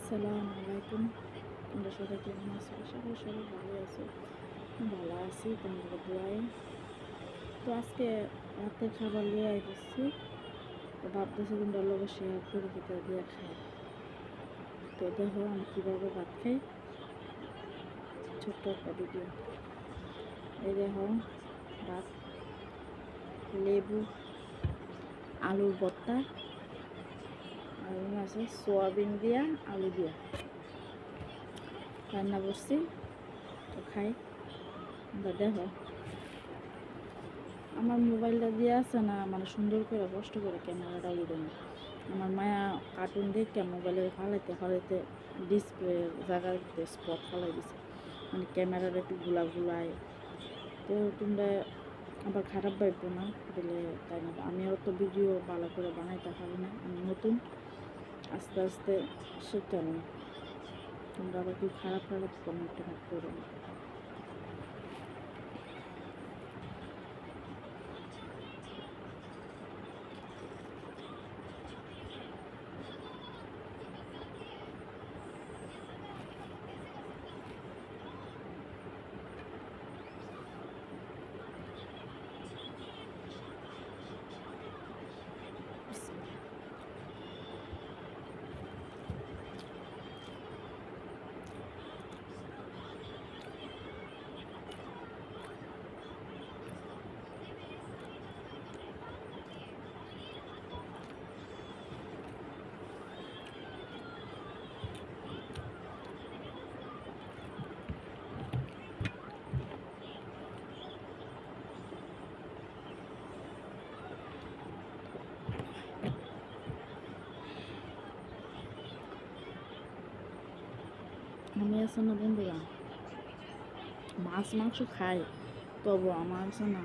আসসালামু আলাইকুম। তোমরা সবাই কেমন আছো? আশা করি সবাই ভালো আছো। ভালো আছি তোমাদের দোয়ায়। তো আজকে রাতের খাবার নিয়ে আইতেছি। তো ভাবতেছি তোমরা লোকে শেয়ার করে ভিতরে দিয়ে খাই। তো দেখো আমি কীভাবে ভাত খাই, ছোট্ট একটা ভিডিও। এই দেখো ভাত, লেবু, আলুর ভর্তা, আর আছে সোয়াবিন দিয়া আলু দিয়া রান্না করছি। তো খাই, তোমরা দেখো। আমার মোবাইলটা দিয়ে আছে না, মানে সুন্দর করে কষ্ট করে ক্যামেরাটা উঠে না। আমার মায়া কার্টুন দেখে মোবাইলের ফালাইতে ডিসপ্লে জায়গাতে স্পট ফালাই দিছে, মানে ক্যামেরাটা একটু গুলায়। তো তোমরা আবার খারাপ ভাববো না দিলে, তাই না? আমি অত ভিডিও ভালো করে বানাইতে পারি না, আমি নতুন, আস্তে আস্তে শিখতে নেই। তোমরা আবার কি খারাপ কমেন্ট করো না। আমি আছে না বন্ধুরা, মাছ মাংস খাই, তবু আমার আছে না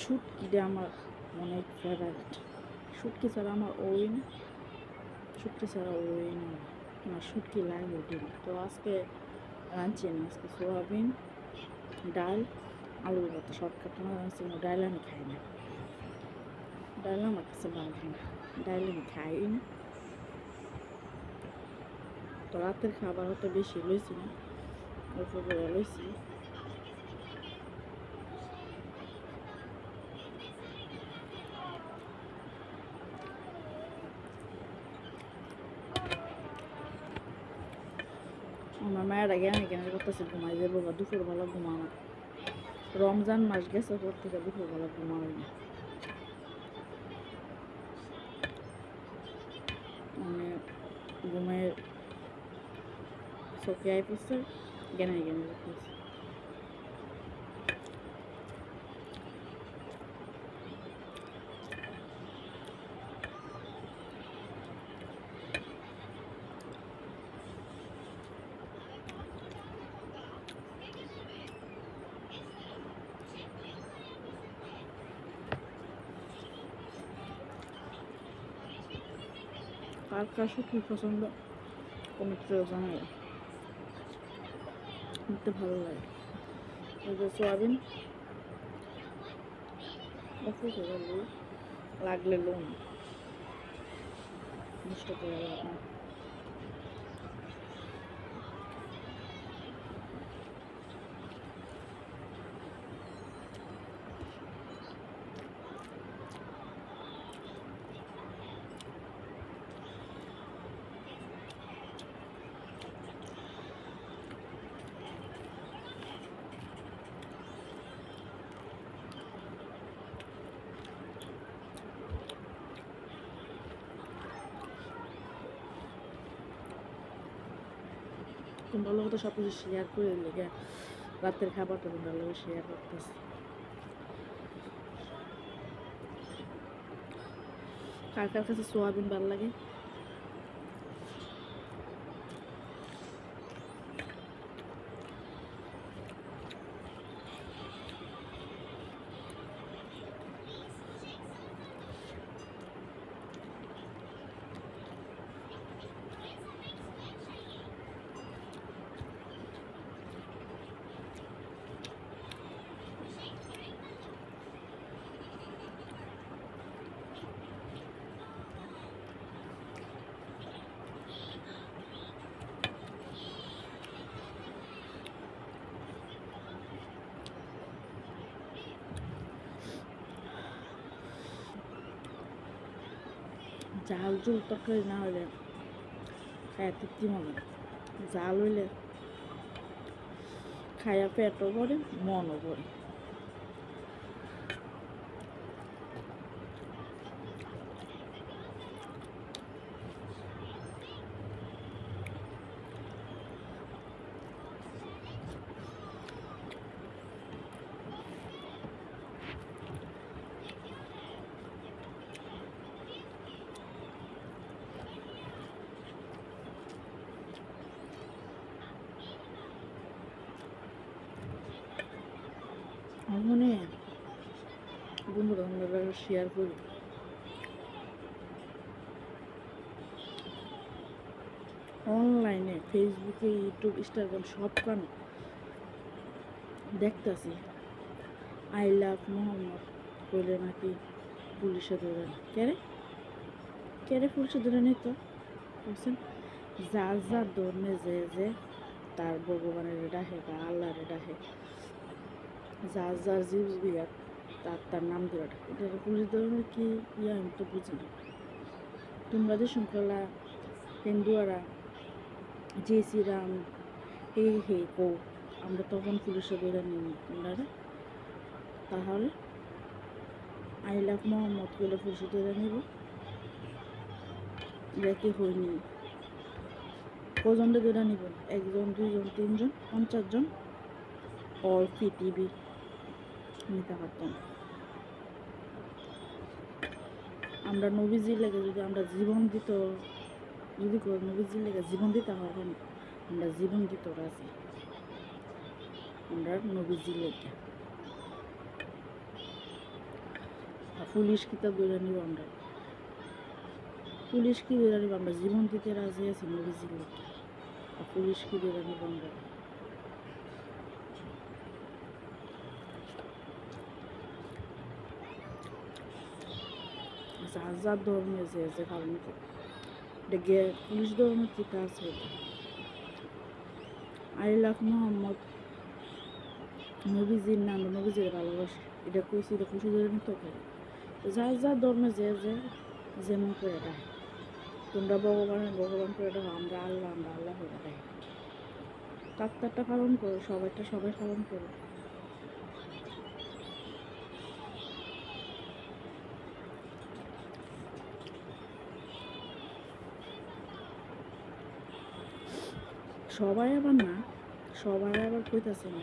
শুটকিটা আমার অনেক ফেভারিট। শুটকি ছাড়া আমার ওই না, শুটকি ছাড়া ওই না, আমার শুটকি লাগে ডিম। তো আজকে রাঁধছি না, আজকে সোয়াবিন, ডাল, আলুর ভর্তা, শর্টকাট না রাঁধছি। ডাল আমি খাই না, ডাল আমার কাছে ভালো লাগে না, ডাল আমি খাই না। তো রাতের খাবার হয়তো বেশি লইছি না, অল্প করে লইছি। আমার মায়েরা জ্ঞান করতেছে ঘুমাই যাবো বা দুপুরবেলা ঘুমানো। রমজান মাস গেছে পর থেকে দুপুরবেলা ঘুমাই না, মানে ঘুমের চোখে আই পড়ছে, জ্ঞানে করতেছে। কার কার শুটকি পছন্দ কমেন্ট করে জানাই, দেখতে ভালো লাগে। এই যে সোয়াবিন অল্প করে লাগলে লোন নষ্ট করে লাভ না। তোমরা লোক তো সব কিছু শেয়ার করে লেগে রাতের খাবারটা তোমরা লোক শেয়ার করতেছে। কার কার কাছে সোয়াবিন ভালো লাগে? ঝাল ঝুল তরকারি না হলে খাইয়া তৃপ্তি হবে না। ঝাল হইলে খাইয়া পেটও ভরে, মনও ভরে। মনে বন্ধু বান্ধবরা শেয়ার করি, অনলাইনে ফেসবুকে, ইউটিউব, ইনস্টাগ্রাম সব কান দেখতেছি আই লাভ মোহাম্মদ বলে নাকি পুলিশে ধরে কেরে কেরে পুলিশে ধরে নিত বুঝছেন। যার যার ধর্মে যে তার ভগবানের ডাকে বা আল্লাহর ডাকে, যার যার জীব বিরাট তার নাম ধরে ডাকে। এটা পুলিশ ধরনের কি আমি তো বুঝি না। তোমরা যে শৃঙ্খলা হিন্দুয়ারা জয় শ্রীরাম হে কৌ, আমরা তখন পুলিশে ধরে নিই তোমরা। তাহলে আই লাভ মোহাম্মদ বলে পুলিশে ধরে নিব, এটা কি হয়নি? কজনকে ধরে নিব? 1 জন 2 জন 3 জন 50 জন অল পৃথিবী নিতে পারতাম। আমরা নবীজির লেগে যদি আমরা জীবন দিত, যদি নবীজির লেগে জীবন দিতে হবে না, আমরা জীবন দিত রাজি। আমরা নবীজির লেগে পুলিশ কিতাব ধরে নিব, আমরা পুলিশ কি ধরে নিব? আমরা জীবন দিতে রাজি আছি নবীজির লেগে। আর পুলিশ কি ধরে নিব? আমরা যার যার ধর্মে যে পালন করে। দেখে পুলিশ ধর্মের টিকা আছে। আই লাভ মোহাম্মদ, নবীজির নাম, নবীজির ভালোবাসে, এটা কইছি, এটা খুশি ধরে নিতে পারে। যার যার ধর্মে যে যেমন করে দেয়। তোমরা ভগবান করে দেখো, আমরা আল্লাহ করে দেয়। তারটা পালন করো, সবাই পালন করো। সবাই আবার না, সবাই আবার কইতাছে না,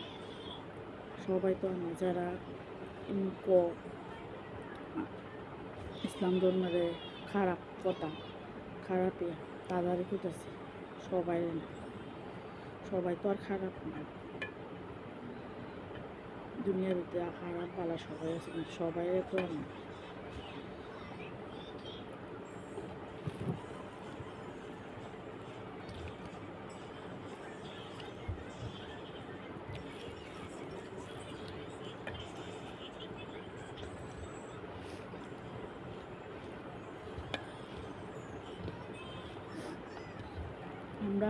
সবাই তো না। যারা ইসলাম ধর্মের খারাপ কথা, খারাপ তাদেরই কইতাছে, সবাই না। সবাই তো আর খারাপ না, দুনিয়ার ভিতরে খারাপ ভালো সবাই আছে, কিন্তু সবাই তো না।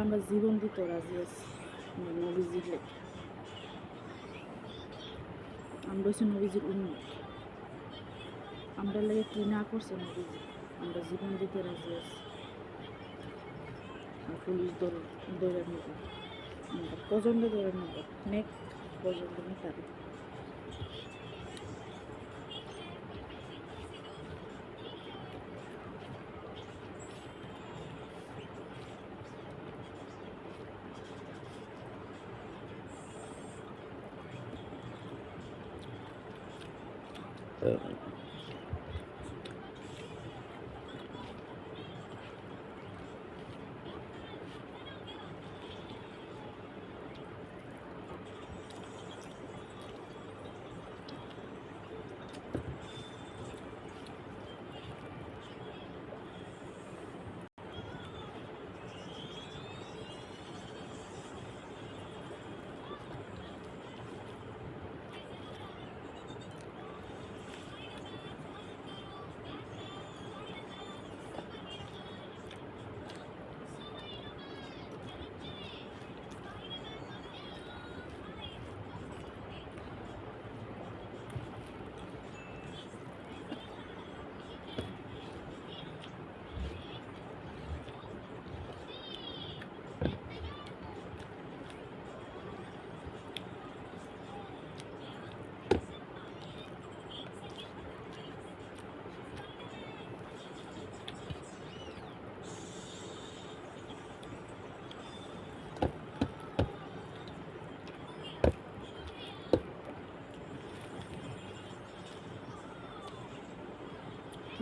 আমরা জীবন দিতে রাজি আছি নবীজির লেগে। আমরা হচ্ছে নবীজির উম্মত। আমরা লেগে কি না করছে নবীজি, আমরা জীবন দিতে রাজি আছি। আর পুলিশ ধরে নেব, আমরা পছন্দ ধরে নেব, অনেক পছন্দ নিতে।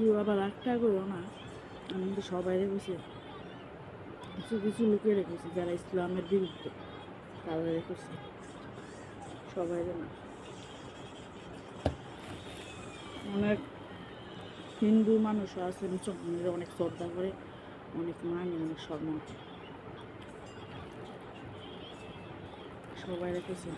কেউ আবার একটা করো না, আমি কিন্তু সবাই রেখেছি, কিছু কিছু লোকে রেখেছি যারা ইসলামের বিরুদ্ধে, তারা রেখেছি, সবাই না। অনেক হিন্দু মানুষও আছে মুসলমানের অনেক শ্রদ্ধা করে, অনেক মানে, অনেক সম্মান, সবাই রেখেছে।